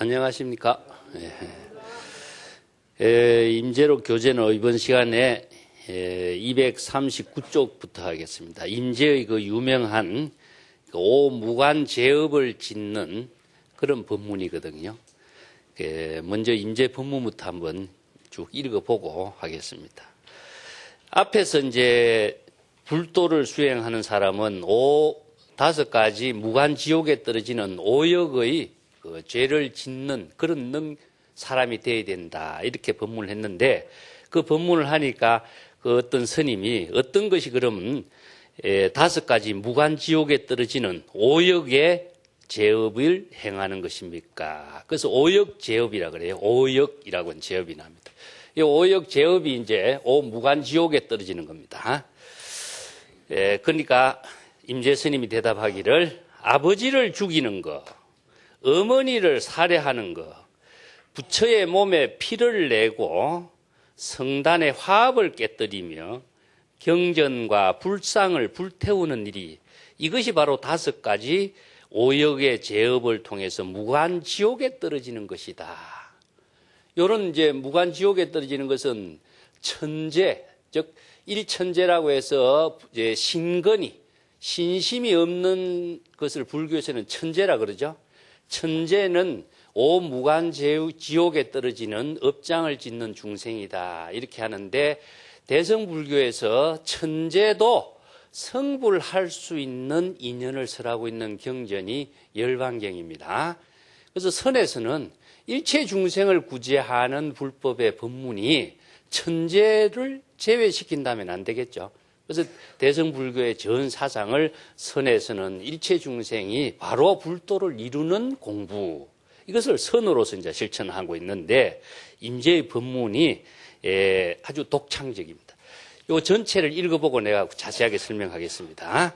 안녕하십니까. 임재록 교재는 이번 시간에 239쪽부터 하겠습니다. 임재의 그 유명한 오무관제업을 짓는 그런 법문이거든요. 먼저 임재 법문부터 한번 쭉 읽어보고 하겠습니다. 앞에서 이제 불도를 수행하는 사람은 5가지 무간지옥에 떨어지는 오역의 그 죄를 짓는 그런 사람이 되어야 된다. 이렇게 법문을 했는데 그 법문을 하니까 그 어떤 스님이 어떤 것이 그러면 5가지 무간지옥에 떨어지는 오역의 제업을 행하는 것입니까? 그래서 오역제업이라 그래요. 오역이라고 하는 제업이 납니다. 이 오역제업이 이제 무간지옥에 떨어지는 겁니다. 그러니까 임재 스님이 대답하기를 아버지를 죽이는 것, 어머니를 살해하는 것, 부처의 몸에 피를 내고 성단의 화합을 깨뜨리며 경전과 불상을 불태우는 일이 이것이 바로 5가지 오역의 제업을 통해서 무간지옥에 떨어지는 것이다. 이런 이제 무간지옥에 떨어지는 것은 천재, 즉 일천재라고 해서 이제 신건이 신심이 없는 것을 불교에서는 천재라 그러죠. 천재는 오무간지옥에 떨어지는 업장을 짓는 중생이다. 이렇게 하는데 대성불교에서 천재도 성불할 수 있는 인연을 설하고 있는 경전이 열반경입니다. 그래서 선에서는 일체 중생을 구제하는 불법의 법문이 천재를 제외시킨다면 안 되겠죠. 그래서 대성불교의 전 사상을 선에서는 일체 중생이 바로 불도를 이루는 공부, 이것을 선으로서 이제 실천하고 있는데 임재의 법문이 아주 독창적입니다. 이 전체를 읽어보고 내가 자세하게 설명하겠습니다.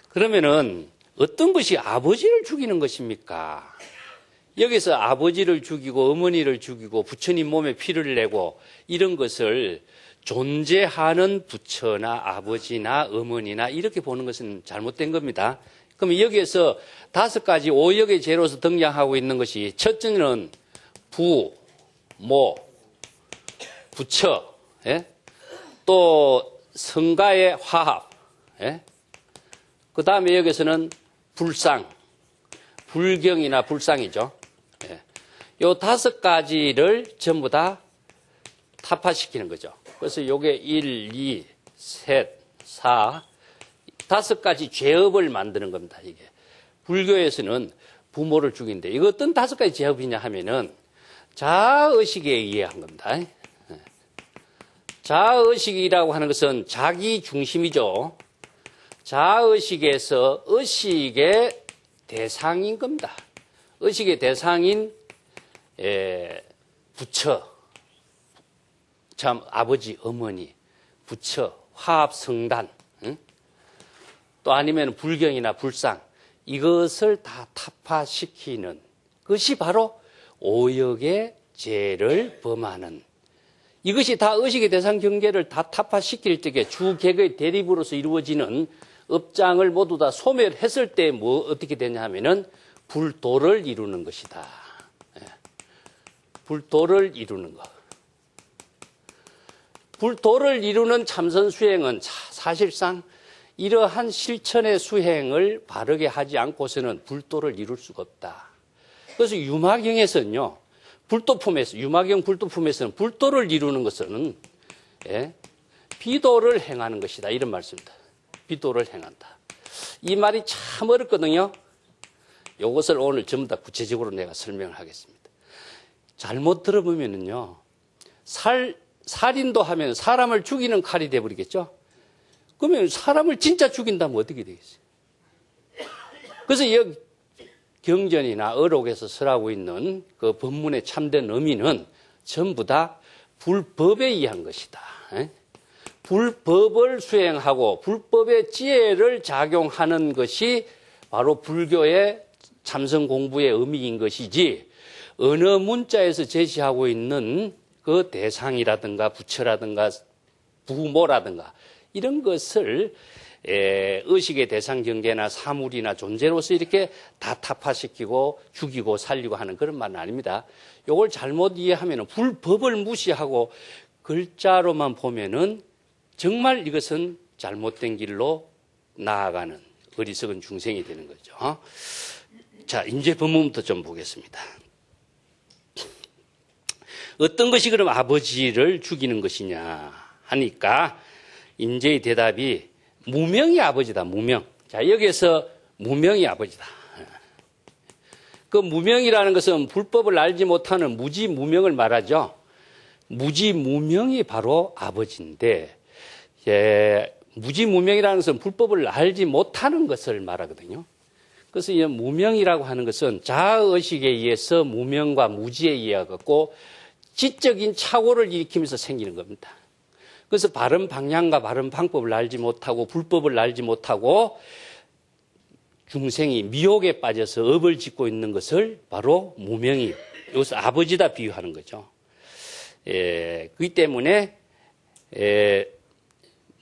그러면은 어떤 것이 아버지를 죽이는 것입니까? 여기서 아버지를 죽이고 어머니를 죽이고 부처님 몸에 피를 내고 이런 것을 존재하는 부처나 아버지나 어머니나 이렇게 보는 것은 잘못된 겁니다. 그럼 여기에서 5가지 오역의 죄로서 등장하고 있는 것이 첫째는 부, 모, 부처, 또 성가의 화합, 그 다음에 여기서는 불상, 불경이나 불상이죠. 이 5가지를 전부 다 타파시키는 거죠. 그래서 이게 1, 2, 3, 4, 5가지 죄업을 만드는 겁니다. 이게 불교에서는 부모를 죽인데 이거 어떤 5가지 죄업이냐 하면은 자의식에 의해 한 겁니다. 자의식이라고 하는 것은 자기 중심이죠. 자의식에서 의식의 대상인 겁니다. 의식의 대상인 부처, 참 아버지, 어머니, 부처, 화합, 성단, 또 아니면 불경이나 불상, 이것을 다 타파시키는 것이 바로 오역의 죄를 범하는, 이것이 다 의식의 대상 경계를 다 타파시킬 적에 주객의 대립으로서 이루어지는 업장을 모두 다 소멸했을 때 어떻게 되냐 하면은 불도를 이루는 것이다. 불도를 이루는 것. 불도를 이루는 참선 수행은 사실상 이러한 실천의 수행을 바르게 하지 않고서는 불도를 이룰 수가 없다. 그래서 유마경에서는요, 유마경 불도품에서는 불도를 이루는 것은 비도를 행하는 것이다. 이런 말씀입니다. 비도를 행한다. 이 말이 참 어렵거든요. 이것을 오늘 전부 다 구체적으로 내가 설명을 하겠습니다. 잘못 들어보면은요, 살인도 하면 사람을 죽이는 칼이 돼버리겠죠? 그러면 사람을 진짜 죽인다면 어떻게 되겠어요? 그래서 여기 경전이나 어록에서 설하고 있는 그 법문의 참된 의미는 전부 다 불법에 의한 것이다. 불법을 수행하고 불법의 지혜를 작용하는 것이 바로 불교의 참선 공부의 의미인 것이지, 어느 문자에서 제시하고 있는 그 대상이라든가 부처라든가 부모라든가 이런 것을 의식의 대상 경계나 사물이나 존재로서 이렇게 다 타파시키고 죽이고 살리고 하는 그런 말은 아닙니다. 이걸 잘못 이해하면 법을 무시하고 글자로만 보면은 정말 이것은 잘못된 길로 나아가는 어리석은 중생이 되는 거죠. 자, 이제 본문부터 좀 보겠습니다. 어떤 것이 그럼 아버지를 죽이는 것이냐 하니까 인제의 대답이 무명이 아버지다. 무명. 자, 여기에서 무명이 아버지다. 그 무명이라는 것은 불법을 알지 못하는 무지무명을 말하죠. 무지무명이 바로 아버지인데, 무지무명이라는 것은 불법을 알지 못하는 것을 말하거든요. 그래서 이 무명이라고 하는 것은 자아의식에 의해서 무명과 무지에 의해갖고 지적인 착오를 일으키면서 생기는 겁니다. 그래서 바른 방향과 바른 방법을 알지 못하고 불법을 알지 못하고 중생이 미혹에 빠져서 업을 짓고 있는 것을 바로 무명이, 여기서 아버지다 비유하는 거죠. 그렇기 때문에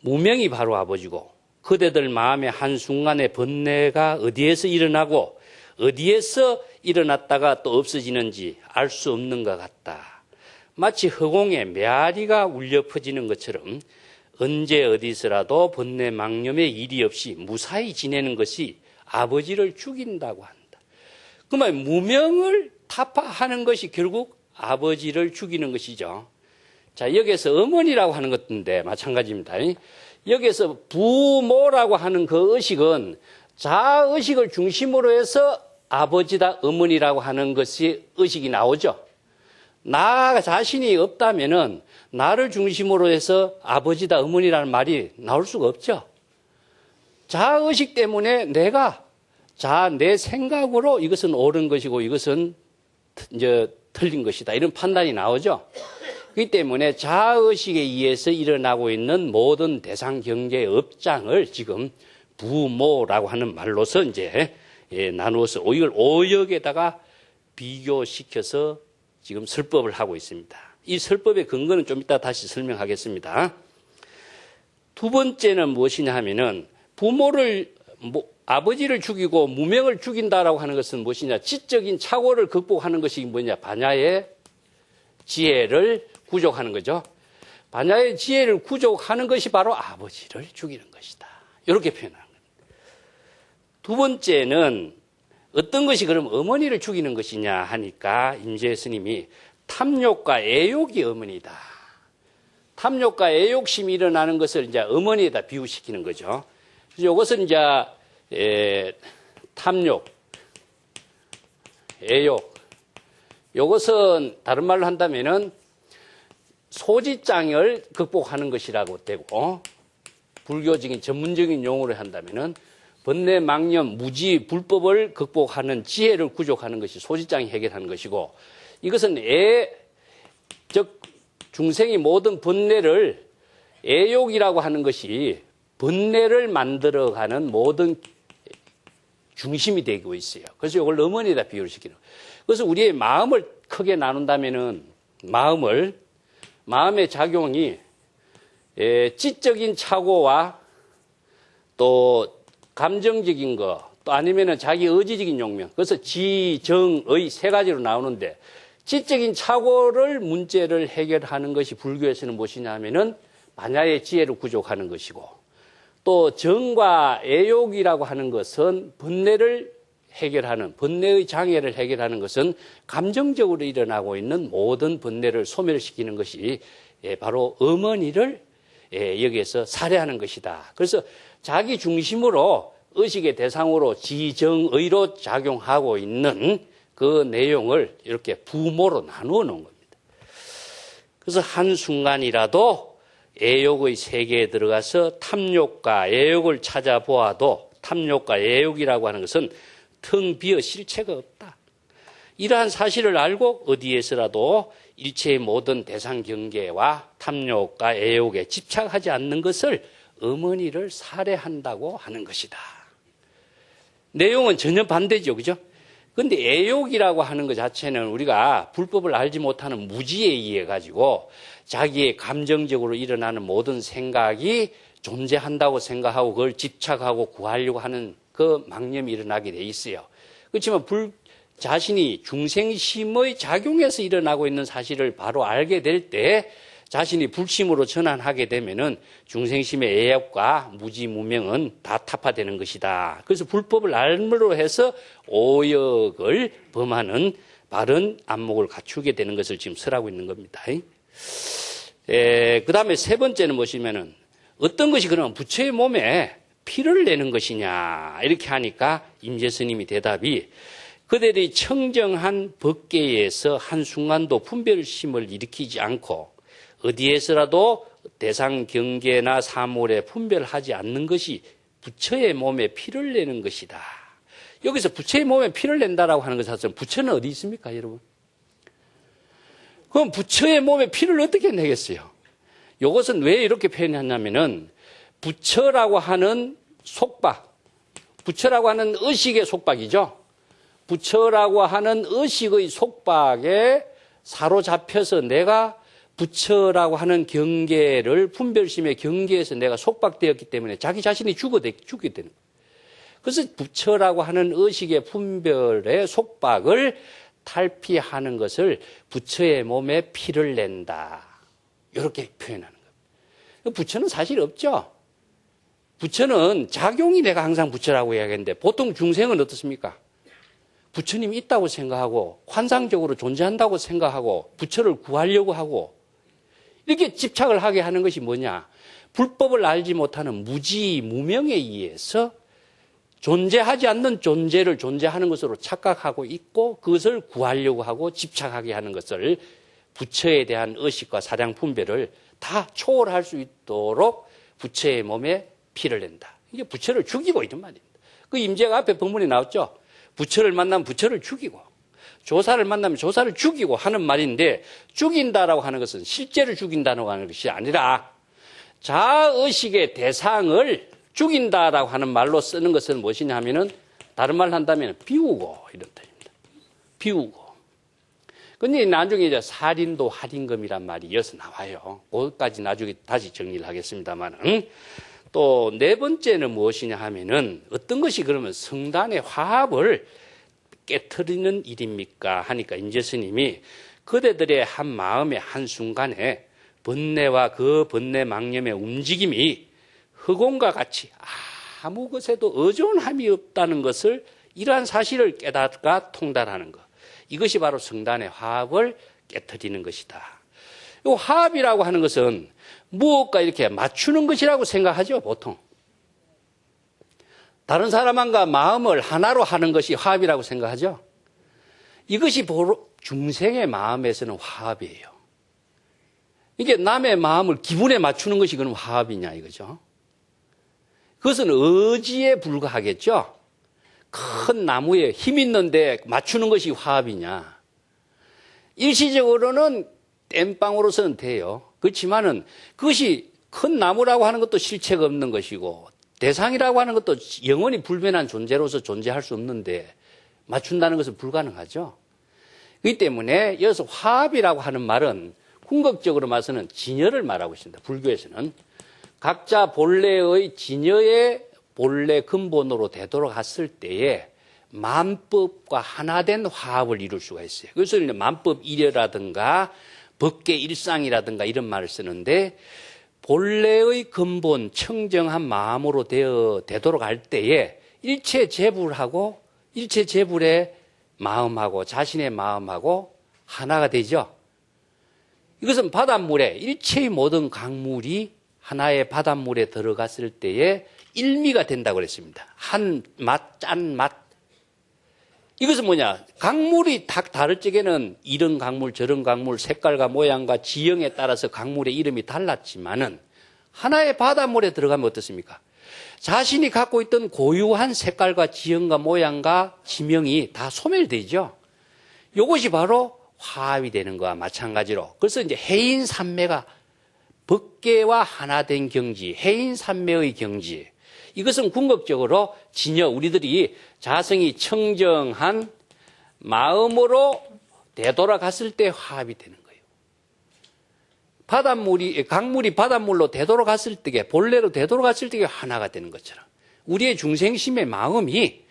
무명이 바로 아버지고, 그대들 마음의 한순간의 번뇌가 어디에서 일어나고 어디에서 일어났다가 또 없어지는지 알 수 없는 것 같다. 마치 허공에 메아리가 울려 퍼지는 것처럼 언제 어디서라도 번뇌 망념의 일이 없이 무사히 지내는 것이 아버지를 죽인다고 한다. 그러면 무명을 타파하는 것이 결국 아버지를 죽이는 것이죠. 자, 여기에서 어머니라고 하는 것인데 마찬가지입니다. 여기에서 부모라고 하는 그 의식은 자의식을 중심으로 해서 아버지다, 어머니라고 하는 것이 의식이 나오죠. 나 자신이 없다면은 나를 중심으로 해서 아버지다, 어머니라는 말이 나올 수가 없죠. 자의식 때문에 내가 내 생각으로 이것은 옳은 것이고 이것은 이제 틀린 것이다, 이런 판단이 나오죠. 그렇기 때문에 자의식에 의해서 일어나고 있는 모든 대상 경계의 업장을 지금 부모라고 하는 말로서 이제 나누어서 이걸 오역에다가 비교시켜서 지금 설법을 하고 있습니다. 이 설법의 근거는 좀 이따 다시 설명하겠습니다. 두 번째는 무엇이냐 하면은 아버지를 죽이고 무명을 죽인다라고 하는 것은 무엇이냐? 지적인 착오를 극복하는 것이 뭐냐? 반야의 지혜를 구족하는 거죠. 반야의 지혜를 구족하는 것이 바로 아버지를 죽이는 것이다. 이렇게 표현하는 겁니다. 두 번째는 어떤 것이 그럼 어머니를 죽이는 것이냐 하니까 임재 스님이 탐욕과 애욕이 어머니다. 탐욕과 애욕심이 일어나는 것을 이제 어머니에다 비유시키는 거죠. 그래서 이것은 이제 탐욕, 애욕, 이것은 다른 말로 한다면은 소지장을 극복하는 것이라고 되고, 불교적인 전문적인 용어로 한다면은 번뇌, 망념, 무지, 불법을 극복하는 지혜를 구족하는 것이 소지장이 해결하는 것이고, 이것은 즉 중생이 모든 번뇌를 애욕이라고 하는 것이 번뇌를 만들어가는 모든 중심이 되고 있어요. 그래서 이걸 어머니에다 비유를 시키는 거예요. 그래서 우리의 마음을 크게 나눈다면은 마음의 작용이 지적인 착오와 또 감정적인 거, 또 아니면은 자기 의지적인 용명, 그래서 지, 정, 의 세 가지로 나오는데, 지적인 착오를 문제를 해결하는 것이 불교에서는 무엇이냐 하면은 반야의 지혜를 구족하는 것이고, 또 정과 애욕이라고 하는 것은 번뇌를 해결하는, 번뇌의 장애를 해결하는 것은 감정적으로 일어나고 있는 모든 번뇌를 소멸시키는 것이 바로 어머니를 여기에서 살해하는 것이다. 그래서 자기 중심으로 의식의 대상으로 지정의로 작용하고 있는 그 내용을 이렇게 부모로 나누어 놓은 겁니다. 그래서 한순간이라도 애욕의 세계에 들어가서 탐욕과 애욕을 찾아보아도 탐욕과 애욕이라고 하는 것은 텅 비어 실체가 없다. 이러한 사실을 알고 어디에서라도 일체의 모든 대상 경계와 탐욕과 애욕에 집착하지 않는 것을 어머니를 살해한다고 하는 것이다. 내용은 전혀 반대죠. 그죠? 근데 애욕이라고 하는 것 자체는 우리가 불법을 알지 못하는 무지에 의해 가지고 자기의 감정적으로 일어나는 모든 생각이 존재한다고 생각하고 그걸 집착하고 구하려고 하는 그 망념이 일어나게 돼 있어요. 그렇지만 자신이 중생심의 작용에서 일어나고 있는 사실을 바로 알게 될 때 자신이 불심으로 전환하게 되면은 중생심의 애욕과 무지무명은 다 타파되는 것이다. 그래서 불법을 알므로 해서 오역을 범하는 바른 안목을 갖추게 되는 것을 지금 설하고 있는 겁니다. 그 다음에 세 번째는 뭐시면은 어떤 것이 그러면 부처의 몸에 피를 내는 것이냐 이렇게 하니까 임재 스님이 대답이 그들이 청정한 법계에서 한순간도 분별심을 일으키지 않고 어디에서라도 대상 경계나 사물에 분별하지 않는 것이 부처의 몸에 피를 내는 것이다. 여기서 부처의 몸에 피를 낸다라고 하는 것은 부처는 어디 있습니까, 여러분? 그럼 부처의 몸에 피를 어떻게 내겠어요? 이것은 왜 이렇게 표현했냐면은 부처라고 하는 속박, 부처라고 하는 의식의 속박이죠. 부처라고 하는 의식의 속박에 사로잡혀서 내가 부처라고 하는 경계를 분별심의 경계에서 내가 속박되었기 때문에 자기 자신이 죽게 되는 거예요. 그래서 부처라고 하는 의식의 분별의 속박을 탈피하는 것을 부처의 몸에 피를 낸다. 이렇게 표현하는 거예요. 부처는 사실 없죠. 부처는 작용이 내가 항상 부처라고 이야기하는데 보통 중생은 어떻습니까? 부처님이 있다고 생각하고 환상적으로 존재한다고 생각하고 부처를 구하려고 하고 이렇게 집착을 하게 하는 것이 뭐냐? 불법을 알지 못하는 무지, 무명에 의해서 존재하지 않는 존재를 존재하는 것으로 착각하고 있고 그것을 구하려고 하고 집착하게 하는 것을 부처에 대한 의식과 사량 분별을 다 초월할 수 있도록 부처의 몸에 피를 낸다. 이게 부처를 죽이고 이런 말입니다. 그 임재가 앞에 본문에 나왔죠. 부처를 만나면 부처를 죽이고 조사를 만나면 조사를 죽이고 하는 말인데 죽인다라고 하는 것은 실제로 죽인다라고 하는 것이 아니라 자의식의 대상을 죽인다라고 하는 말로 쓰는 것은 무엇이냐 하면은 다른 말로 한다면 비우고 이런 뜻입니다. 비우고. 근데 나중에 이제 살인도 할인금이란 말이 이어서 나와요. 그것까지 나중에 다시 정리를 하겠습니다만. 또 네 번째는 무엇이냐 하면은 어떤 것이 그러면 성단의 화합을 깨트리는 일입니까? 하니까 임재 스님이 그대들의 한 마음의 한순간에 번뇌와 그 번뇌 망념의 움직임이 흑온과 같이 아무 것에도 의존함이 없다는 것을 이러한 사실을 깨닫고 통달하는 것. 이것이 바로 성단의 화합을 깨트리는 것이다. 이 화합이라고 하는 것은 무엇과 이렇게 맞추는 것이라고 생각하죠, 보통. 다른 사람과 마음을 하나로 하는 것이 화합이라고 생각하죠. 이것이 바로 중생의 마음에서는 화합이에요. 이게 남의 마음을 기분에 맞추는 것이 그럼 화합이냐 이거죠. 그것은 의지에 불과하겠죠. 큰 나무에 힘 있는데 맞추는 것이 화합이냐. 일시적으로는 땜빵으로서는 돼요. 그렇지만은 그것이 큰 나무라고 하는 것도 실체가 없는 것이고 대상이라고 하는 것도 영원히 불변한 존재로서 존재할 수 없는데 맞춘다는 것은 불가능하죠. 그렇기 때문에 여기서 화합이라고 하는 말은 궁극적으로 말해서는 진여를 말하고 있습니다. 불교에서는. 각자 본래의 진여의 본래 근본으로 되돌아갔을 때에 만법과 하나된 화합을 이룰 수가 있어요. 그래서 만법 일여라든가 법계 일상이라든가 이런 말을 쓰는데 본래의 근본 청정한 마음으로 되돌아갈 때에 일체 재불하고 일체 재불의 마음하고 자신의 마음하고 하나가 되죠. 이것은 바닷물에 일체의 모든 강물이 하나의 바닷물에 들어갔을 때에 일미가 된다고 그랬습니다. 한 맛, 짠 맛. 이것은 뭐냐? 강물이 다 다를 적에는 이런 강물, 저런 강물, 색깔과 모양과 지형에 따라서 강물의 이름이 달랐지만은 하나의 바닷물에 들어가면 어떻습니까? 자신이 갖고 있던 고유한 색깔과 지형과 모양과 지명이 다 소멸되죠. 이것이 바로 화합이 되는 것과 마찬가지로. 그래서 이제 해인산매가 법계와 하나된 경지, 해인산매의 경지. 이것은 궁극적으로 진여, 우리들이 자성이 청정한 마음으로 되돌아갔을 때 화합이 되는 거예요. 강물이 바닷물로 되돌아갔을 때에, 본래로 되돌아갔을 때에 하나가 되는 것처럼 우리의 중생심의 마음이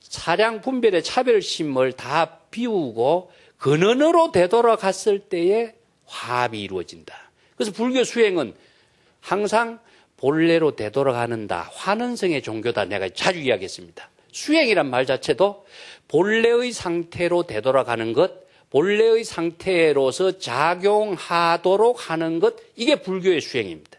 사량 분별의 차별심을 다 비우고 근원으로 되돌아갔을 때에 화합이 이루어진다. 그래서 불교 수행은 항상 본래로 되돌아가는다. 환원성의 종교다. 내가 자주 이야기했습니다. 수행이란 말 자체도 본래의 상태로 되돌아가는 것, 본래의 상태로서 작용하도록 하는 것, 이게 불교의 수행입니다.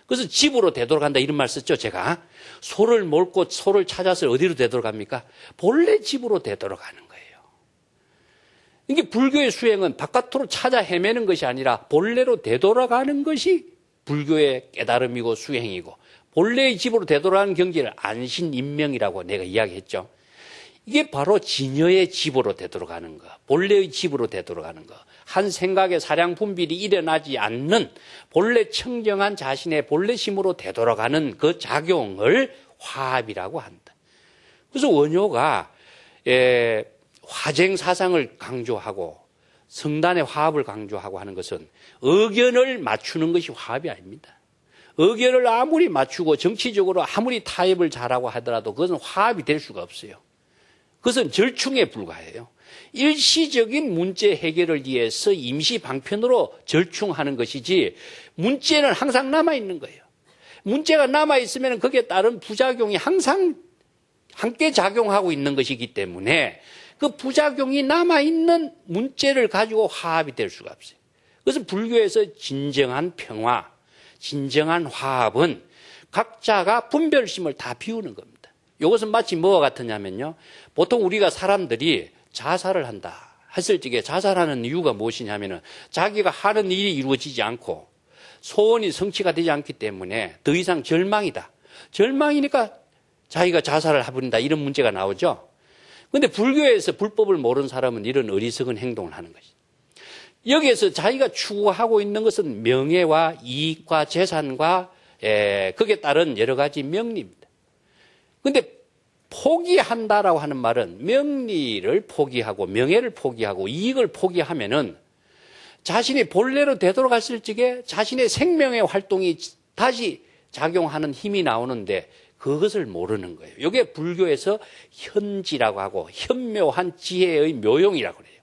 그래서 집으로 되돌아간다 이런 말 썼죠, 제가. 소를 몰고 소를 찾아서 어디로 되돌아갑니까? 본래 집으로 되돌아가는 거예요. 이게 불교의 수행은 바깥으로 찾아 헤매는 것이 아니라 본래로 되돌아가는 것이 불교의 깨달음이고 수행이고, 본래의 집으로 되돌아가는 경지를 안신인명이라고 내가 이야기했죠. 이게 바로 진여의 집으로 되돌아가는 거, 본래의 집으로 되돌아가는 거. 한 생각의 사량 분별이 일어나지 않는 본래 청정한 자신의 본래심으로 되돌아가는 그 작용을 화합이라고 한다. 그래서 원효가 화쟁 사상을 강조하고 성단의 화합을 강조하고 하는 것은 의견을 맞추는 것이 화합이 아닙니다. 의견을 아무리 맞추고 정치적으로 아무리 타협을 잘하고 하더라도 그것은 화합이 될 수가 없어요. 그것은 절충에 불과해요. 일시적인 문제 해결을 위해서 임시 방편으로 절충하는 것이지, 문제는 항상 남아있는 거예요. 문제가 남아있으면 거기에 따른 부작용이 항상 함께 작용하고 있는 것이기 때문에 그 부작용이 남아있는 문제를 가지고 화합이 될 수가 없어요. 그래서 불교에서 진정한 평화, 진정한 화합은 각자가 분별심을 다 비우는 겁니다. 이것은 마치 뭐와 같으냐면요, 보통 우리가 사람들이 자살을 한다 했을 적에 자살하는 이유가 무엇이냐면은 자기가 하는 일이 이루어지지 않고 소원이 성취가 되지 않기 때문에 더 이상 절망이다. 절망이니까 자기가 자살을 해버린다, 이런 문제가 나오죠. 그런데 불교에서 불법을 모르는 사람은 이런 어리석은 행동을 하는 것이죠. 여기에서 자기가 추구하고 있는 것은 명예와 이익과 재산과 거기에 따른 여러 가지 명리입니다. 그런데 포기한다라고 하는 말은 명리를 포기하고 명예를 포기하고 이익을 포기하면은 자신이 본래로 되돌아갔을 적에 자신의 생명의 활동이 다시 작용하는 힘이 나오는데 그것을 모르는 거예요. 이게 불교에서 현지라고 하고 현묘한 지혜의 묘용이라고 그래요.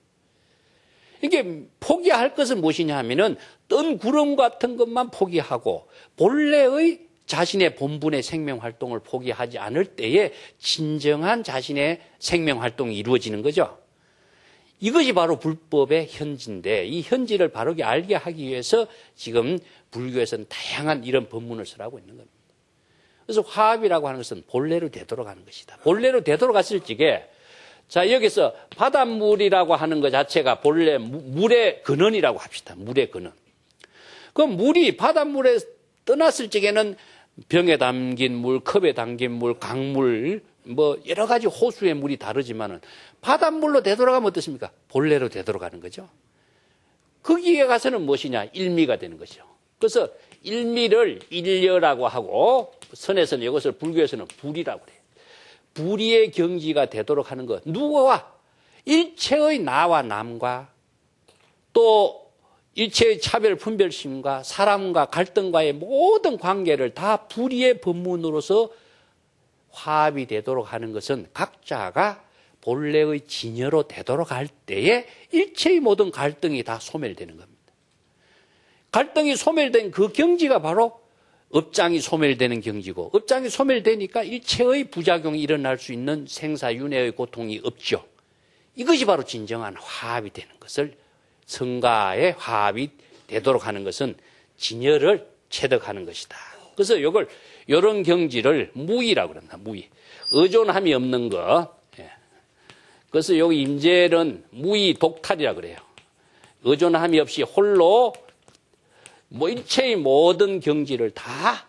이게 포기할 것은 무엇이냐 하면은 뜬 구름 같은 것만 포기하고 본래의 자신의 본분의 생명활동을 포기하지 않을 때에 진정한 자신의 생명활동이 이루어지는 거죠. 이것이 바로 불법의 현지인데, 이 현지를 바르게 알게 하기 위해서 지금 불교에서는 다양한 이런 법문을 쓰라고 있는 겁니다. 그래서 화합이라고 하는 것은 본래로 되돌아가는 것이다. 본래로 되돌아갔을 적에, 자, 여기서 바닷물이라고 하는 것 자체가 본래 물의 근원이라고 합시다. 물의 근원. 그럼 물이 바닷물에 떠났을 적에는 병에 담긴 물, 컵에 담긴 물, 강물, 뭐 여러 가지 호수의 물이 다르지만은 바닷물로 되돌아가면 어떻습니까? 본래로 되돌아가는 거죠. 거기에 가서는 무엇이냐? 일미가 되는 것이죠. 그래서 일미를 일려라고 하고, 선에서는 이것을 불교에서는 불이라고 그래요. 불의의 경지가 되도록 하는 것. 누구와? 일체의 나와 남과 또 일체의 차별 분별심과 사람과 갈등과의 모든 관계를 다 불의의 법문으로서 화합이 되도록 하는 것은 각자가 본래의 진여로 되도록 할 때에 일체의 모든 갈등이 다 소멸되는 겁니다. 갈등이 소멸된 그 경지가 바로 업장이 소멸되는 경지고, 업장이 소멸되니까 일체의 부작용이 일어날 수 있는 생사윤회의 고통이 없죠. 이것이 바로 진정한 화합이 되는 것을, 성가의 화합이 되도록 하는 것은 진여를 체득하는 것이다. 그래서 이걸, 이런 경지를 무의라고 그런다. 무의. 의존함이 없는 거. 그래서 여기 임재는 무의 독탈이라고 그래요. 의존함이 없이 홀로 뭐 일체의 모든 경지를 다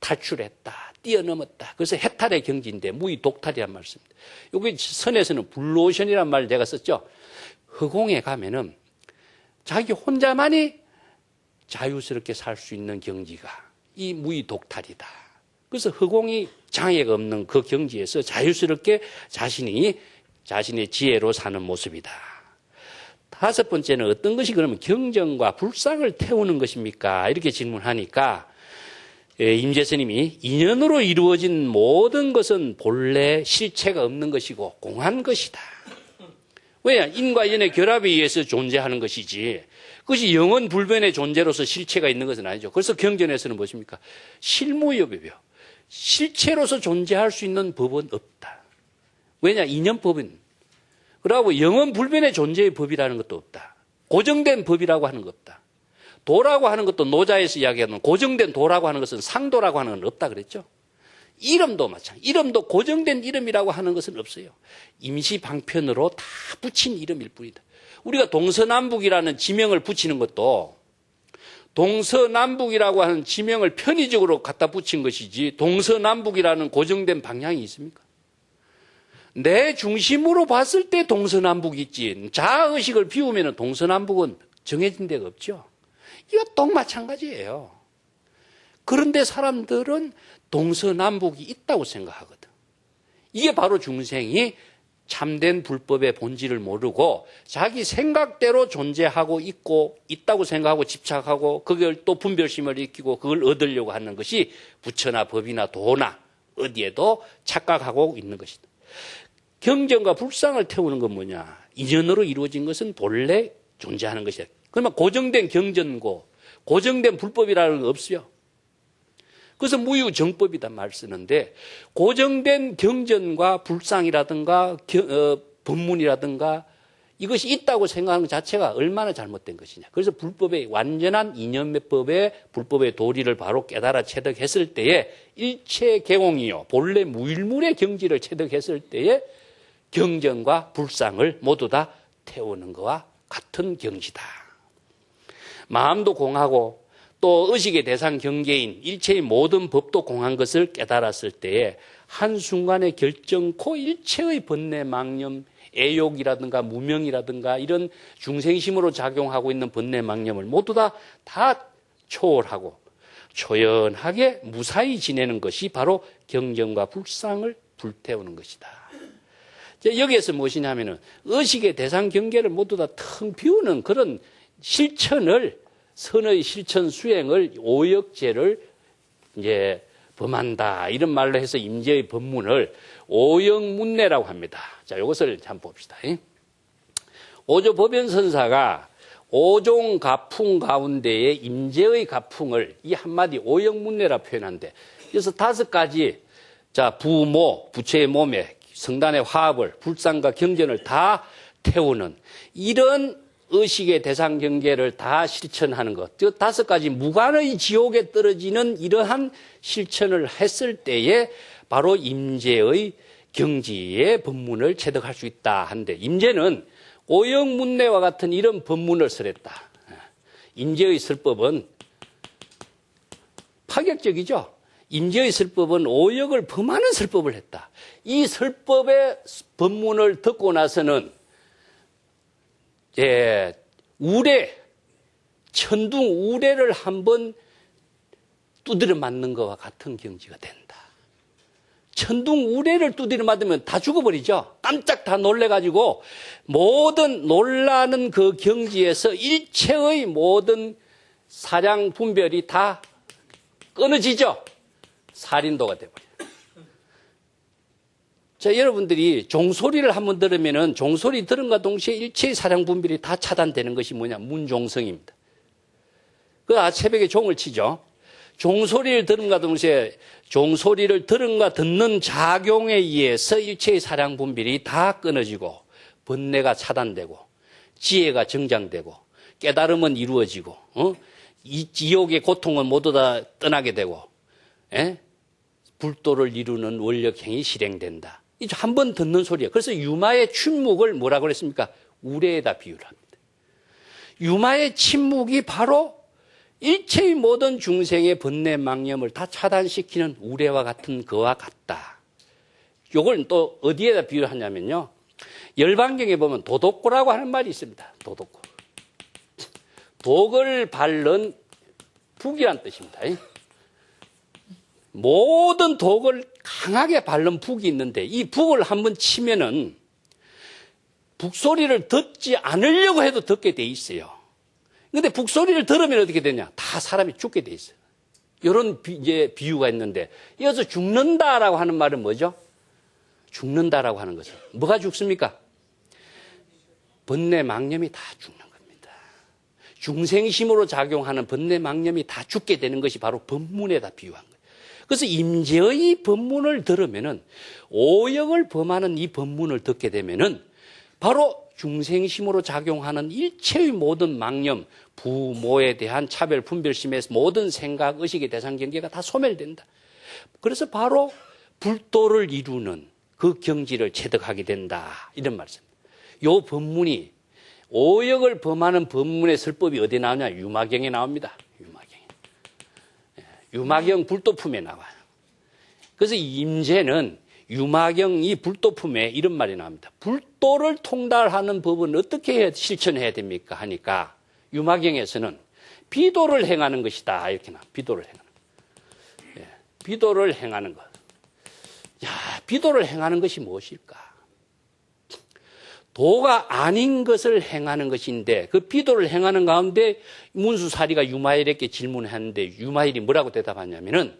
탈출했다, 뛰어넘었다. 그래서 해탈의 경지인데 무의 독탈이란 말씀입니다. 여기 선에서는 불로션이란 말을 제가 썼죠. 허공에 가면은 자기 혼자만이 자유스럽게 살 수 있는 경지가 이 무의 독탈이다. 그래서 허공이 장애가 없는 그 경지에서 자유스럽게 자신의 지혜로 사는 모습이다. 다섯 번째는 어떤 것이 그러면 경전과 불상을 태우는 것입니까? 이렇게 질문하니까 임재 스님이 인연으로 이루어진 모든 것은 본래 실체가 없는 것이고 공한 것이다. 왜냐? 인과 인의 결합에 의해서 존재하는 것이지 그것이 영원 불변의 존재로서 실체가 있는 것은 아니죠. 그래서 경전에서는 무엇입니까? 실무여법이요. 실체로서 존재할 수 있는 법은 없다. 왜냐? 인연법은. 그러고 영원 불변의 존재의 법이라는 것도 없다. 고정된 법이라고 하는 것 없다. 도라고 하는 것도 노자에서 이야기하는 고정된 도라고 하는 것은 상도라고 하는 건 없다 그랬죠. 이름도 마찬가지. 이름도 고정된 이름이라고 하는 것은 없어요. 임시 방편으로 다 붙인 이름일 뿐이다. 우리가 동서남북이라는 지명을 붙이는 것도 동서남북이라고 하는 지명을 편의적으로 갖다 붙인 것이지 동서남북이라는 고정된 방향이 있습니까? 내 중심으로 봤을 때 동서남북이 있지. 자아의식을 비우면 동서남북은 정해진 데가 없죠. 이거 똑 마찬가지예요. 그런데 사람들은 동서남북이 있다고 생각하거든. 이게 바로 중생이 참된 불법의 본질을 모르고 자기 생각대로 존재하고 있다고 생각하고 집착하고 그걸 또 분별심을 익히고 그걸 얻으려고 하는 것이 부처나 법이나 도나 어디에도 착각하고 있는 것이다. 경전과 불상을 태우는 건 뭐냐? 인연으로 이루어진 것은 본래 존재하는 것이다. 그러면 고정된 경전고 고정된 불법이라는 건 없어요. 그래서 무유정법이다 말 쓰는데 고정된 경전과 불상이라든가 법문이라든가 이것이 있다고 생각하는 것 자체가 얼마나 잘못된 것이냐. 그래서 불법의 완전한 이념법의 불법의 도리를 바로 깨달아 체득했을 때에 일체 개공이요 본래 무일물의 경지를 체득했을 때에 경전과 불상을 모두 다 태우는 것과 같은 경지다. 마음도 공하고 또 의식의 대상 경계인 일체의 모든 법도 공한 것을 깨달았을 때에 한순간의 결정코 일체의 번뇌 망념, 애욕이라든가 무명이라든가 이런 중생심으로 작용하고 있는 번뇌 망념을 모두 다 초월하고 초연하게 무사히 지내는 것이 바로 경전과 불상을 불태우는 것이다. 여기에서 무엇이냐면은 의식의 대상 경계를 모두 다 텅 비우는 그런 실천을 선의 실천 수행을 오역죄를 이제 범한다. 이런 말로 해서 임재의 법문을 오역문례라고 합니다. 자, 이것을 한번 봅시다. 오조법연선사가 오종 가풍 가운데에 임재의 가풍을 이 한마디 오역문례라 표현한대. 그래서 5가지, 자, 부모, 부처의 몸에 성단의 화합을, 불상과 경전을 다 태우는 이런 의식의 대상 경계를 다 실천하는 것. 5가지 무관의 지옥에 떨어지는 이러한 실천을 했을 때에 바로 임재의 경지의 법문을 체득할 수 있다 한데 임재는 오역문례와 같은 이런 법문을 설했다. 임재의 설법은 파격적이죠. 임재의 설법은 오역을 범하는 설법을 했다. 이 설법의 법문을 듣고 나서는 천둥 우레를 한번 두드려 맞는 것과 같은 경지가 된다. 천둥 우레를 두드려 맞으면 다 죽어버리죠. 깜짝 다 놀래가지고 모든 놀라는 그 경지에서 일체의 모든 사량 분별이 다 끊어지죠. 살인도가 돼버려요. 자, 여러분들이 종소리를 한번 들으면은 종소리 들은과 동시에 일체의 사량 분별이 다 차단되는 것이 뭐냐? 문종성입니다. 그 새벽에 종을 치죠. 종소리를 들은과 동시에 종소리를 들은과 듣는 작용에 의해서 일체의 사량 분별이 다 끊어지고 번뇌가 차단되고 지혜가 정장되고 깨달음은 이루어지고 이 지옥의 고통은 모두 다 떠나게 되고 불도를 이루는 원력행이 실행된다. 한 번 듣는 소리예요. 그래서 유마의 침묵을 뭐라고 그랬습니까? 우레에다 비유를 합니다. 유마의 침묵이 바로 일체의 모든 중생의 번뇌 망념을 다 차단시키는 우레와 같은 그와 같다. 이걸 또 어디에다 비유하냐면요. 열반경에 보면 도독고라고 하는 말이 있습니다. 도독고. 독을 바른 북이란 뜻입니다. 모든 독을 강하게 바른 북이 있는데 이 북을 한번 치면은 북소리를 듣지 않으려고 해도 듣게 돼 있어요. 근데 북소리를 들으면 어떻게 되냐? 다 사람이 죽게 돼 있어요. 이런 비유가 있는데, 이어서 죽는다라고 하는 말은 뭐죠? 죽는다라고 하는 것은 뭐가 죽습니까? 번뇌 망념이 다 죽는 겁니다. 중생심으로 작용하는 번뇌 망념이 다 죽게 되는 것이 바로 법문에다 비유한 거예요. 그래서 임재의 법문을 들으면은, 오역을 범하는 이 법문을 듣게 되면은 바로 중생심으로 작용하는 일체의 모든 망념, 부모에 대한 차별 분별심에서 모든 생각, 의식의 대상 경계가 다 소멸된다. 그래서 바로 불도를 이루는 그 경지를 체득하게 된다, 이런 말씀입니다. 이 법문이, 오역을 범하는 법문의 설법이 어디에 나오냐? 유마경에 나옵니다. 유마경 불도품에 나와요. 그래서 임재는 유마경 이 불도품에 이런 말이 나옵니다. 불도를 통달하는 법은 어떻게 실천해야 됩니까? 하니까 유마경에서는 비도를 행하는 것이다, 이렇게 나와요. 비도를 행하는 것. 비도를 행하는 것. 야, 비도를 행하는 것이 무엇일까? 도가 아닌 것을 행하는 것인데, 그 비도를 행하는 가운데 문수사리가 유마일에게 질문했는데, 유마일이 뭐라고 대답하냐면은,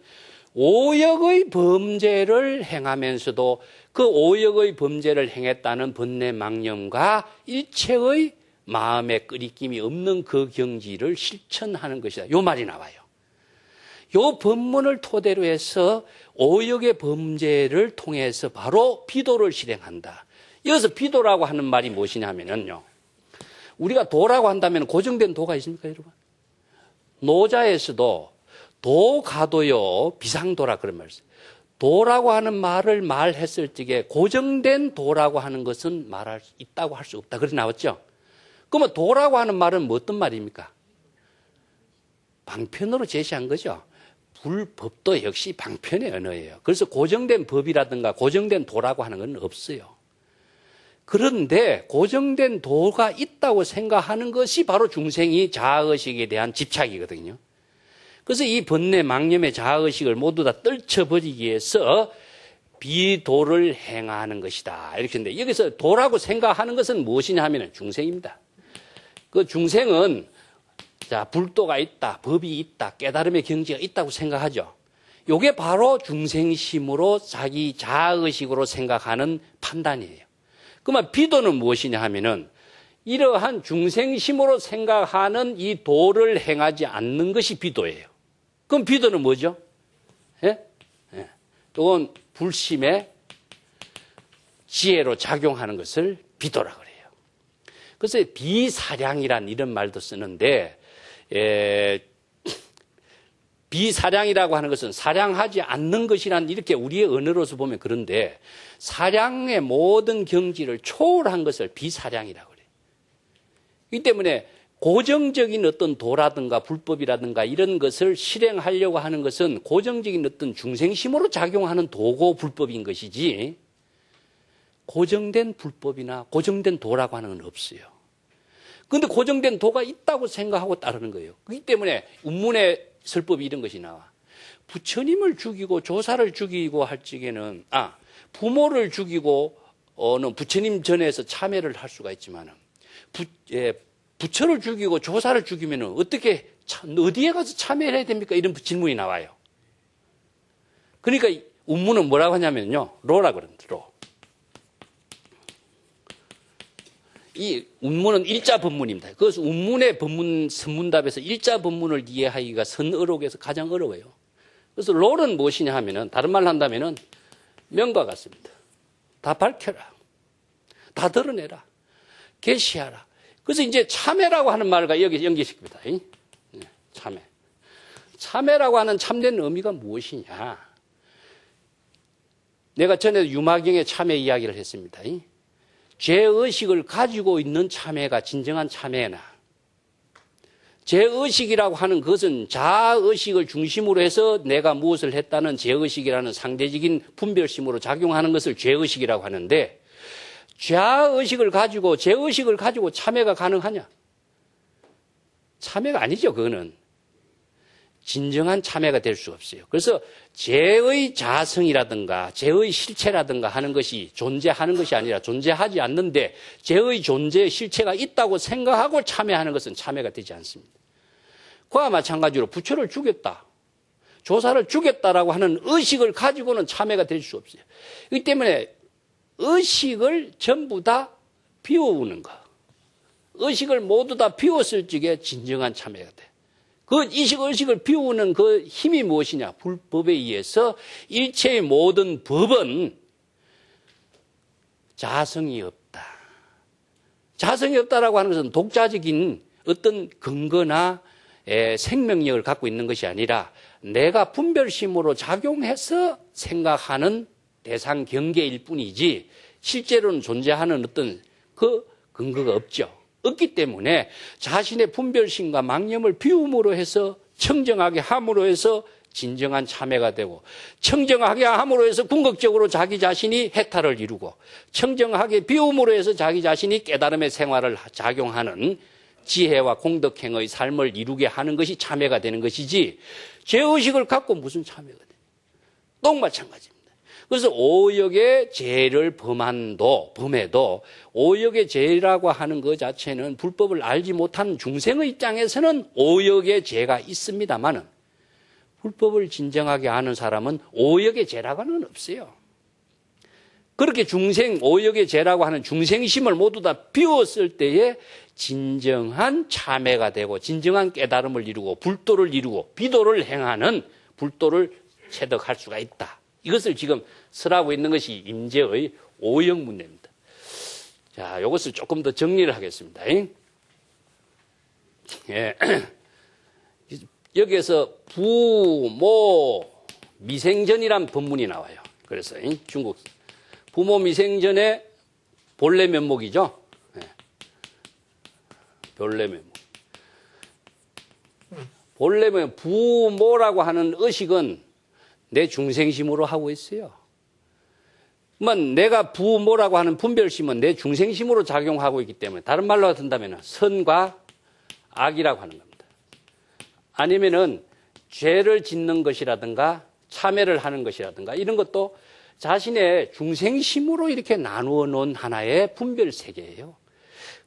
오역의 범죄를 행하면서도 그 오역의 범죄를 행했다는 번뇌 망념과 일체의 마음의 끓이김이 없는 그 경지를 실천하는 것이다, 요 말이 나와요. 요 법문을 토대로 해서 오역의 범죄를 통해서 바로 비도를 실행한다. 여기서 비도라고 하는 말이 무엇이냐면요, 우리가 도라고 한다면 고정된 도가 있습니까, 여러분? 노자에서도 도가도요 비상도라 그런 말을 써요. 도라고 하는 말을 말했을 적에 고정된 도라고 하는 것은 말할 수 있다고 할 수 없다, 그렇게 나왔죠. 그러면 도라고 하는 말은 뭐 어떤 말입니까? 방편으로 제시한 거죠. 불법도 역시 방편의 언어예요. 그래서 고정된 법이라든가 고정된 도라고 하는 건 없어요. 그런데 고정된 도가 있다고 생각하는 것이 바로 중생이 자아의식에 대한 집착이거든요. 그래서 이 번뇌 망념의 자아의식을 모두 다 떨쳐버리기 위해서 비도를 행하는 것이다, 이렇게 했는데, 여기서 도라고 생각하는 것은 무엇이냐 하면 중생입니다. 그 중생은 자, 불도가 있다, 법이 있다, 깨달음의 경지가 있다고 생각하죠. 이게 바로 중생심으로 자기 자아의식으로 생각하는 판단이에요. 그러면 비도는 무엇이냐 하면은 이러한 중생심으로 생각하는 이 도를 행하지 않는 것이 비도예요. 그럼 비도는 뭐죠? 예? 예. 이건 불심의 지혜로 작용하는 것을 비도라 그래요. 그래서 비사량이란 이런 말도 쓰는데, 비사량이라고 하는 것은 사량하지 않는 것이란, 이렇게 우리의 언어로서 보면 그런데, 사량의 모든 경지를 초월한 것을 비사량이라고 그래요. 이 때문에 고정적인 어떤 도라든가 불법이라든가 이런 것을 실행하려고 하는 것은 고정적인 어떤 중생심으로 작용하는 도고 불법인 것이지, 고정된 불법이나 고정된 도라고 하는 건 없어요. 그런데 고정된 도가 있다고 생각하고 따르는 거예요. 그렇기 때문에 운문의 설법이 이런 것이 나와. 부처님을 죽이고 조사를 죽이고 할 적에는, 부모를 죽이고는 부처님 전에서 참회를 할 수가 있지만, 부처를 죽이고 조사를 죽이면 어떻게, 어디에 가서 참회를 해야 됩니까? 이런 질문이 나와요. 그러니까 운문은 뭐라고 하냐면요, 로라 그럽니다, 로. 이 운문은 일자 법문입니다. 그래서 운문의 법문 선문답에서 일자 법문을 이해하기가 선어록에서 가장 어려워요. 그래서 롤은 무엇이냐 하면은, 다른 말로 한다면은 명과 같습니다. 다 밝혀라, 다 드러내라, 계시하라. 그래서 이제 참회라고 하는 말과 여기 연계시킵니다. 참회. 참회라고 하는 참된 의미가 무엇이냐? 내가 전에 유마경의 참회 이야기를 했습니다. 죄의식을 가지고 있는 참회가 진정한 참회나, 죄의식이라고 하는 것은 자아의식을 중심으로 해서 내가 무엇을 했다는 죄의식이라는 상대적인 분별심으로 작용하는 것을 죄의식이라고 하는데, 자아의식을 가지고, 죄의식을 가지고 참회가 가능하냐? 참회가 아니죠, 그거는. 진정한 참회가 될 수 없어요. 그래서 죄의 자성이라든가 죄의 실체라든가 하는 것이 존재하는 것이 아니라 존재하지 않는데 죄의 존재 실체가 있다고 생각하고 참회하는 것은 참회가 되지 않습니다. 그와 마찬가지로 부처를 죽였다, 조사를 죽였다라고 하는 의식을 가지고는 참회가 될 수 없어요. 이 때문에 의식을 전부 다 비워오는 거, 의식을 모두 다 비웠을 적에 진정한 참회가 돼. 그 의식을 비우는 그 힘이 무엇이냐? 불법에 의해서 일체의 모든 법은 자성이 없다. 자성이 없다라고 하는 것은 독자적인 어떤 근거나 생명력을 갖고 있는 것이 아니라 내가 분별심으로 작용해서 생각하는 대상 경계일 뿐이지 실제로는 존재하는 어떤 그 근거가 없죠. 없기 때문에 자신의 분별심과 망념을 비움으로 해서 청정하게 함으로 해서 진정한 참회가 되고, 청정하게 함으로 해서 궁극적으로 자기 자신이 해탈을 이루고, 청정하게 비움으로 해서 자기 자신이 깨달음의 생활을 작용하는 지혜와 공덕행의 삶을 이루게 하는 것이 참회가 되는 것이지, 죄의식을 갖고 무슨 참회가 돼요? 또 마찬가지입니다. 그래서 오역의 죄를 범해도 오역의 죄라고 하는 것 자체는 불법을 알지 못한 중생의 입장에서는 오역의 죄가 있습니다만은 불법을 진정하게 아는 사람은 오역의 죄라고 하는 건 없어요. 그렇게 오역의 죄라고 하는 중생심을 모두 다 비웠을 때에 진정한 참회가 되고 진정한 깨달음을 이루고 불도를 이루고 비도를 행하는 불도를 체득할 수가 있다. 이것을 지금 설하고 있는 것이 임재의 오역 문제입니다. 자, 이것을 조금 더 정리를 하겠습니다. 예. 여기에서 부모 미생전이란 법문이 나와요. 그래서 중국 부모 미생전의 본래 면목이죠. 예. 본래 면목. 본래 면목. 부모라고 하는 의식은 내 중생심으로 하고 있어요. 내가 부모라고 하는 분별심은 내 중생심으로 작용하고 있기 때문에 다른 말로 한다면 선과 악이라고 하는 겁니다. 아니면은 죄를 짓는 것이라든가 참회를 하는 것이라든가 이런 것도 자신의 중생심으로 이렇게 나누어 놓은 하나의 분별 세계예요.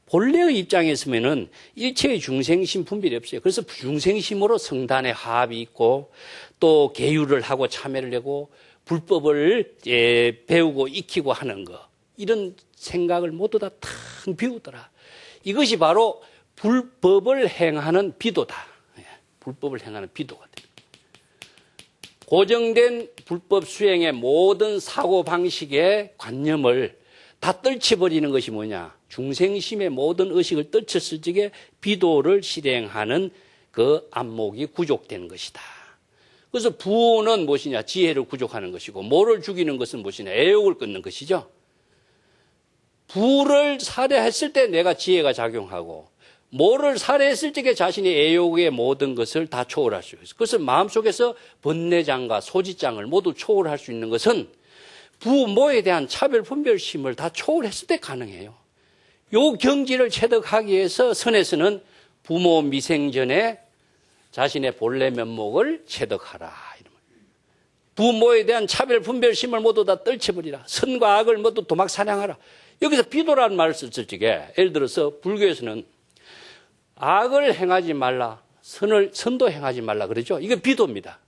본래의 입장에서는 일체의 중생심 분별이 없어요. 그래서 중생심으로 성단의 화합이 있고 또 계율을 하고 참회를 하고 불법을 배우고 익히고 하는 거, 이런 생각을 모두 다 탁 비우더라. 이것이 바로 불법을 행하는 비도다. 불법을 행하는 비도가 됩니다. 고정된 불법 수행의 모든 사고방식의 관념을 다 떨쳐버리는 것이 뭐냐? 중생심의 모든 의식을 떨쳤을 적에 비도를 실행하는 그 안목이 구족되는 것이다. 그래서 부는 무엇이냐? 지혜를 구족하는 것이고, 모를 죽이는 것은 무엇이냐? 애욕을 끊는 것이죠. 부를 살해했을 때 내가 지혜가 작용하고, 모를 살해했을 적에 자신이 애욕의 모든 것을 다 초월할 수 있어요. 그래서 마음속에서 번뇌장과 소지장을 모두 초월할 수 있는 것은 부모에 대한 차별 분별심을 다 초월했을 때 가능해요. 요 경지를 체득하기 위해서 선에서는 부모 미생전에 자신의 본래 면목을 체득하라. 부모에 대한 차별 분별심을 모두 다 떨쳐버리라. 선과 악을 모두 도막 사냥하라. 여기서 비도라는 말을 썼을 적에, 예를 들어서 불교에서는 악을 행하지 말라, 선도 행하지 말라 그러죠. 이게 비도입니다.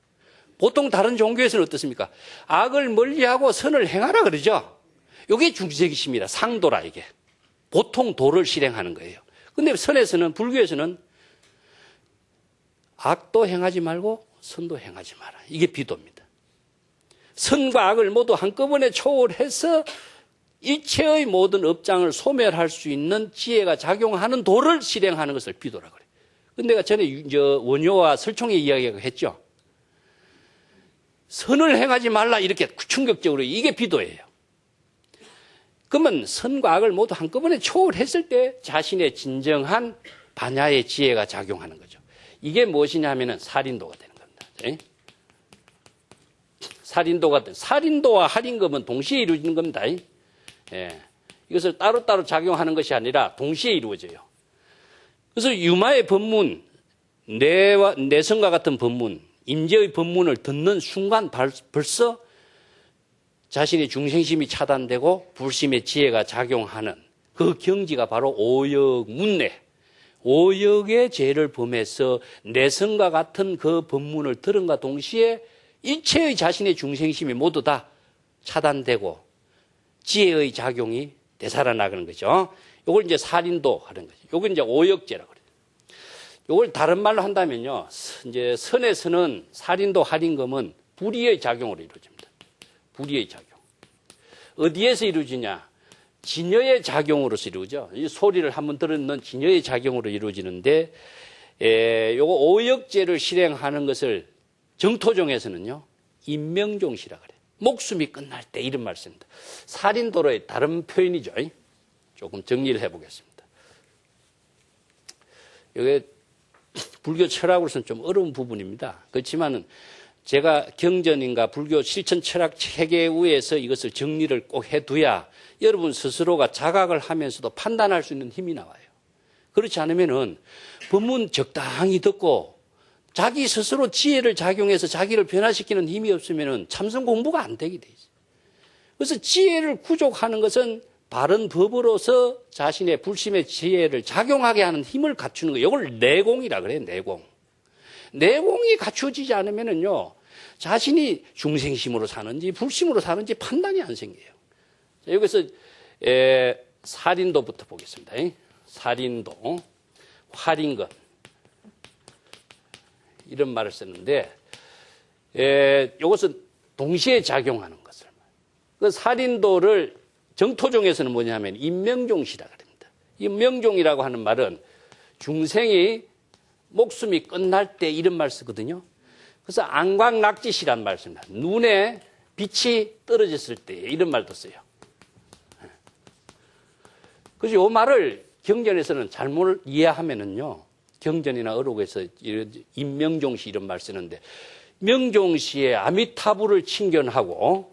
보통 다른 종교에서는 어떻습니까? 악을 멀리하고 선을 행하라 그러죠. 이게 중생심이다. 상도라 이게. 보통 도를 실행하는 거예요. 근데 선에서는, 불교에서는 악도 행하지 말고 선도 행하지 마라. 이게 비도입니다. 선과 악을 모두 한꺼번에 초월해서 일체의 모든 업장을 소멸할 수 있는 지혜가 작용하는 도를 실행하는 것을 비도라고 그래요. 근데 내가 전에 원효와 설총의 이야기가 했죠. 선을 행하지 말라 이렇게 충격적으로, 이게 비도예요. 그러면 선과 악을 모두 한꺼번에 초월했을 때 자신의 진정한 반야의 지혜가 작용하는 거죠. 이게 무엇이냐 하면은 살인도가 되는 겁니다. 살인도와 할인금은 동시에 이루어지는 겁니다. 예. 이것을 따로따로 작용하는 것이 아니라 동시에 이루어져요. 그래서 유마의 법문, 내성과 같은 법문, 임재의 법문을 듣는 순간 벌써 자신의 중생심이 차단되고 불심의 지혜가 작용하는 그 경지가 바로 오역문내, 오역의 죄를 범해서 내성과 같은 그 법문을 들은과 동시에 일체의 자신의 중생심이 모두 다 차단되고 지혜의 작용이 되살아나가는 거죠. 이걸 이제 살인도 하는 거죠. 이걸 이제 오역죄라고 그래요. 이걸 다른 말로 한다면요, 이제 선에서는 살인도 할인금은 불의의 작용으로 이루어집니다. 불의의 작용. 어디에서 이루어지냐? 진여의 작용으로서 이루어져. 이 소리를 한번 들었는 진여의 작용으로 이루어지는데, 요거 오역죄를 실행하는 것을 정토종에서는요, 임명종시라 그래요. 목숨이 끝날 때 이런 말씀입니다. 살인도로의 다른 표현이죠. 조금 정리를 해보겠습니다. 이게 불교 철학으로서는 좀 어려운 부분입니다. 그렇지만은 제가 경전인가 불교 실천 철학 체계에서 이것을 정리를 꼭 해둬야 여러분 스스로가 자각을 하면서도 판단할 수 있는 힘이 나와요. 그렇지 않으면은 법문 적당히 듣고 자기 스스로 지혜를 작용해서 자기를 변화시키는 힘이 없으면은 참선 공부가 안 되게 돼 있어요. 그래서 지혜를 구족하는 것은 바른 법으로서 자신의 불심의 지혜를 작용하게 하는 힘을 갖추는 거예요. 이걸 내공이라 그래요. 내공. 내공이 갖춰지지 않으면은요, 자신이 중생심으로 사는지 불심으로 사는지 판단이 안 생겨요. 자, 여기서 살인도부터 보겠습니다. 살인도, 활인금 이런 말을 썼는데, 이것은 동시에 작용하는 것을. 그 살인도를 정토종에서는 뭐냐면 임명종시라고 합니다. 임명종이라고 하는 말은 중생이 목숨이 끝날 때 이런 말 쓰거든요. 그래서 안광락짓이란 말 씁니다. 눈에 빛이 떨어졌을 때 이런 말도 써요. 그래서 이 말을 경전에서는 잘못 이해하면은요, 경전이나 어록에서 임명종시 이런 말 쓰는데, 명종시에 아미타불을 칭견하고,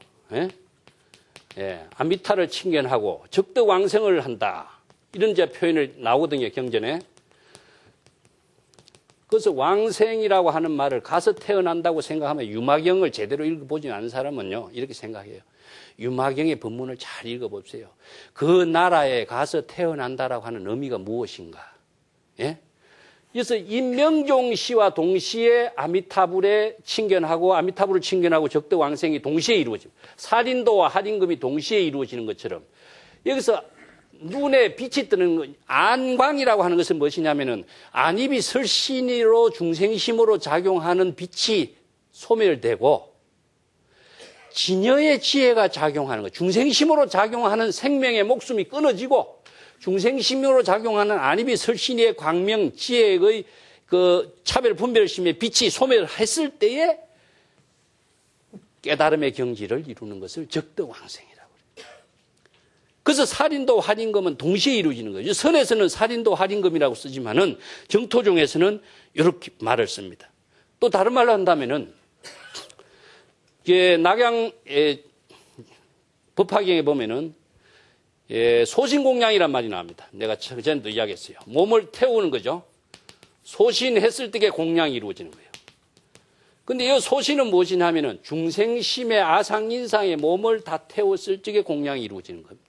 아미타를 칭견하고 적덕왕생을 한다. 이런 이제 표현을 나오거든요, 경전에. 그래서 왕생이라고 하는 말을 가서 태어난다고 생각하면 유마경을 제대로 읽어보지 않은 사람은요, 이렇게 생각해요. 유마경의 법문을 잘 읽어보세요. 그 나라에 가서 태어난다라고 하는 의미가 무엇인가? 예? 그래서 임명종 씨와 동시에 아미타불에 칭견하고 아미타불을 칭견하고 적덕왕생이 동시에 이루어집니다. 살인도와 할인금이 동시에 이루어지는 것처럼 여기서 눈에 빛이 뜨는 안광이라고 하는 것은 무엇이냐면은 안입이 설신으로 중생심으로 작용하는 빛이 소멸되고 진여의 지혜가 작용하는 것, 중생심으로 작용하는 생명의 목숨이 끊어지고 중생심으로 작용하는 안입이 설신의 광명 지혜의 그 차별 분별심의 빛이 소멸했을 때에 깨달음의 경지를 이루는 것을 적덕왕생이라고 그래요. 그래서 살인도 할인금은 동시에 이루어지는 거죠. 선에서는 살인도 할인금이라고 쓰지만은 정토종에서는 이렇게 말을 씁니다. 또 다른 말로 한다면은 낙양 법화경에 보면은 소신공양이란 말이 나옵니다. 내가 전에도 이야기했어요. 몸을 태우는 거죠. 소신했을 때에 공양이 이루어지는 거예요. 근데 이 소신은 무엇이냐 하면은 중생심의 아상인상의 몸을 다 태웠을 적에 공양이 이루어지는 겁니다.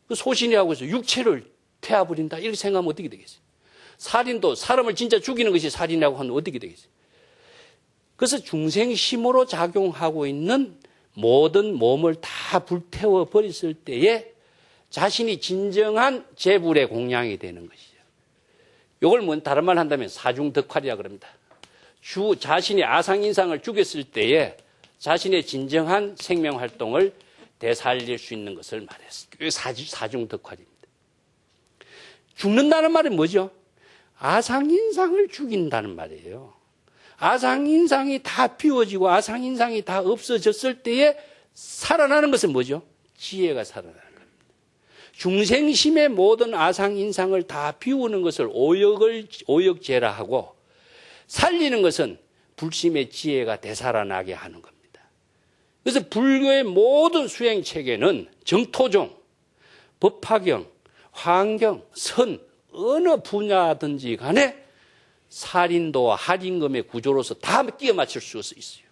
그 소신이라고 해서 육체를 태워버린다 이렇게 생각하면 어떻게 되겠어요? 살인도 사람을 진짜 죽이는 것이 살인이라고 하면 어떻게 되겠어요? 그래서 중생심으로 작용하고 있는 모든 몸을 다 불태워 버렸을 때에 자신이 진정한 재불의 공양이 되는 것이죠. 이걸 다른 말 한다면 사중덕활이라고 합니다. 자신이 아상인상을 죽였을 때에 자신의 진정한 생명활동을 되살릴 수 있는 것을 말했어요. 그게 사중덕활입니다. 죽는다는 말은 뭐죠? 아상인상을 죽인다는 말이에요. 아상인상이 다 비워지고 아상인상이 다 없어졌을 때에 살아나는 것은 뭐죠? 지혜가 살아나는 겁니다. 중생심의 모든 아상인상을 다 비우는 것을 오역죄라 하고 살리는 것은 불심의 지혜가 되살아나게 하는 겁니다. 그래서 불교의 모든 수행체계는 정토종, 법화경, 화엄경, 선 어느 분야든지 간에 살인도와 할인검의 구조로서 다 끼워 맞출 수 있어요.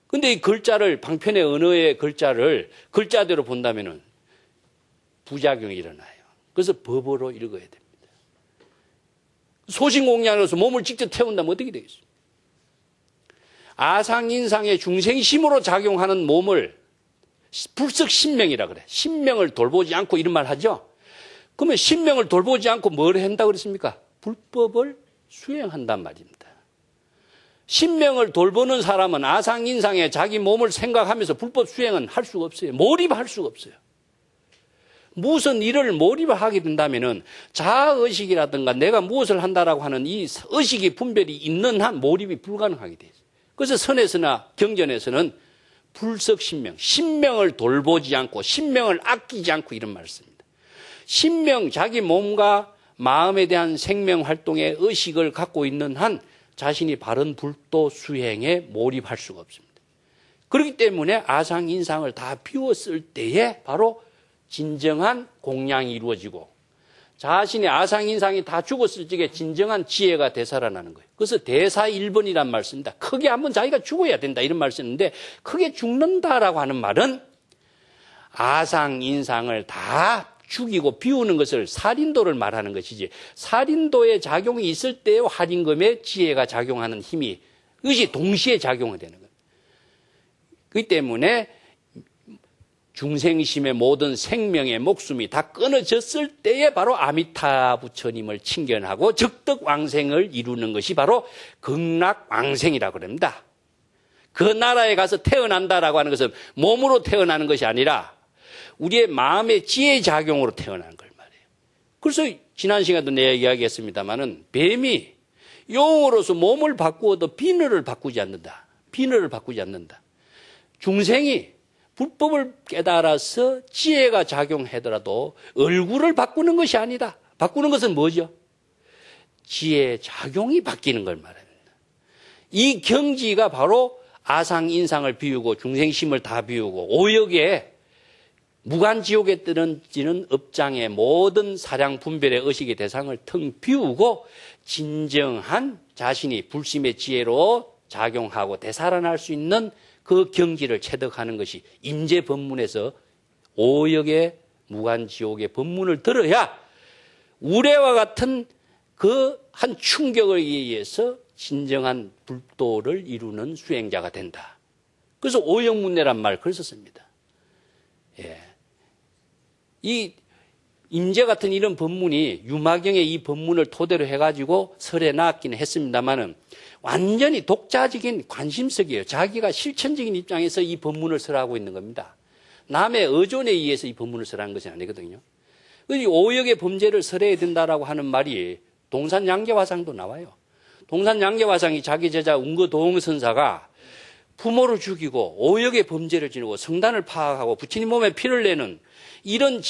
근데 이 글자를, 방편의 언어의 글자를 글자대로 본다면은 부작용이 일어나요. 그래서 법으로 읽어야 됩니다. 소신공양으로서 몸을 직접 태운다면 어떻게 되겠어요? 아상인상의 중생심으로 작용하는 몸을 불석 신명이라 그래. 신명을 돌보지 않고 이런 말 하죠. 그러면 신명을 돌보지 않고 뭘 한다고 그랬습니까? 불법을 수행한단 말입니다. 신명을 돌보는 사람은 아상인상에 자기 몸을 생각하면서 불법 수행은 할 수가 없어요. 몰입할 수가 없어요. 무슨 일을 몰입하게 된다면은 자아의식이라든가 내가 무엇을 한다라고 하는 이 의식이 분별이 있는 한 몰입이 불가능하게 돼요. 그래서 선에서나 경전에서는 불석신명, 신명을 돌보지 않고 신명을 아끼지 않고 이런 말을 씁니다. 신명, 자기 몸과 마음에 대한 생명활동의 의식을 갖고 있는 한 자신이 바른 불도 수행에 몰입할 수가 없습니다. 그렇기 때문에 아상인상을 다 비웠을 때에 바로 진정한 공양이 이루어지고 자신의 아상인상이 다 죽었을 적에 진정한 지혜가 되살아나는 거예요. 그래서 대사 1번이란 말 씁니다. 크게 한번 자기가 죽어야 된다 이런 말 쓰는데 크게 죽는다라고 하는 말은 아상인상을 다 죽이고 비우는 것을 살인도를 말하는 것이지 살인도의 작용이 있을 때에 할인검의 지혜가 작용하는 힘이 그것이 동시에 작용이 되는 거예요. 그렇기 때문에 중생심의 모든 생명의 목숨이 다 끊어졌을 때에 바로 아미타 부처님을 칭견하고 적덕왕생을 이루는 것이 바로 극락왕생이라고 합니다. 그 나라에 가서 태어난다라고 하는 것은 몸으로 태어나는 것이 아니라 우리의 마음의 지혜 작용으로 태어나는 걸 말해요. 그래서 지난 시간에도 내가 이야기했습니다마는 뱀이 용으로서 몸을 바꾸어도 비늘을 바꾸지 않는다. 비늘을 바꾸지 않는다. 중생이 불법을 깨달아서 지혜가 작용하더라도 얼굴을 바꾸는 것이 아니다. 바꾸는 것은 뭐죠? 지혜의 작용이 바뀌는 걸 말합니다. 이 경지가 바로 아상인상을 비우고 중생심을 다 비우고 오역에 무간지옥에 떨어지는 업장의 모든 사량 분별의 의식의 대상을 텅 비우고 진정한 자신이 불심의 지혜로 작용하고 되살아날 수 있는 그 경지를 체득하는 것이 임재법문에서 오역의 무간지옥의 법문을 들어야 우레와 같은 그 한 충격에 의해서 진정한 불도를 이루는 수행자가 된다. 그래서 오역문례란 말 그래서 씁니다. 예. 이 임재 같은 이런 법문이 유마경의 이 법문을 토대로 해가지고 설에 나왔기는 했습니다만은 완전히 독자적인 관심석이에요. 자기가 실천적인 입장에서 이 법문을 설하고 있는 겁니다. 남의 의존에 의해서 이 법문을 설하는 것이 아니거든요. 오역의 범죄를 설해야 된다라고 하는 말이 동산양계화상도 나와요. 동산양계화상이 자기 제자 운거도홍선사가 부모를 죽이고 오역의 범죄를 지르고 성단을 파악하고 부처님 몸에 피를 내는 이런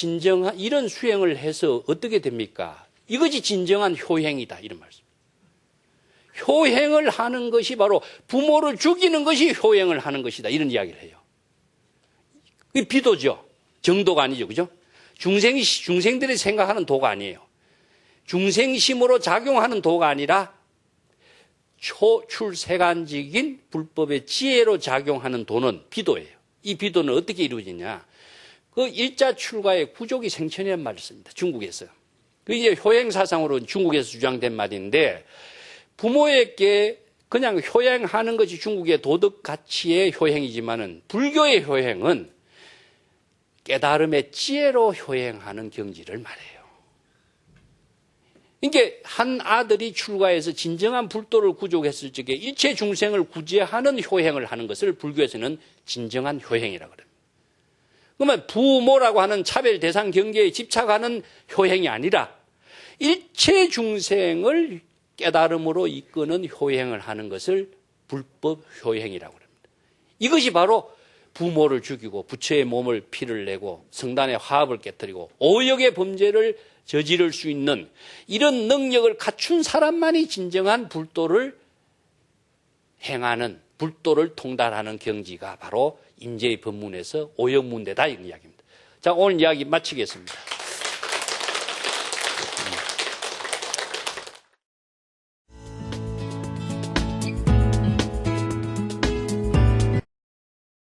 이런 수행을 해서 어떻게 됩니까? 이것이 진정한 효행이다. 이런 말씀. 효행을 하는 것이 바로 부모를 죽이는 것이 효행을 하는 것이다. 이런 이야기를 해요. 그게 비도죠. 정도가 아니죠. 그죠? 중생들이 생각하는 도가 아니에요. 중생심으로 작용하는 도가 아니라 초출세간적인 불법의 지혜로 작용하는 도는 비도예요. 이 비도는 어떻게 이루어지냐? 그 일자 출가의 구족이 생천이라는 말을 씁니다. 중국에서. 그 이제 효행사상으로 중국에서 주장된 말인데 부모에게 그냥 효행하는 것이 중국의 도덕 가치의 효행이지만은 불교의 효행은 깨달음의 지혜로 효행하는 경지를 말해요. 그러니까 한 아들이 출가해서 진정한 불도를 구족했을 적에 일체 중생을 구제하는 효행을 하는 것을 불교에서는 진정한 효행이라고 합니다. 그러면 부모라고 하는 차별 대상 경계에 집착하는 효행이 아니라 일체 중생을 깨달음으로 이끄는 효행을 하는 것을 불법 효행이라고 합니다. 이것이 바로 부모를 죽이고 부처의 몸을 피를 내고 성단의 화합을 깨뜨리고 오역의 범죄를 저지를 수 있는 이런 능력을 갖춘 사람만이 진정한 불도를 행하는 불도를 통달하는 경지가 바로 임재의 법문에서 오역문대다 이런 이야기입니다. 자, 오늘 이야기 마치겠습니다.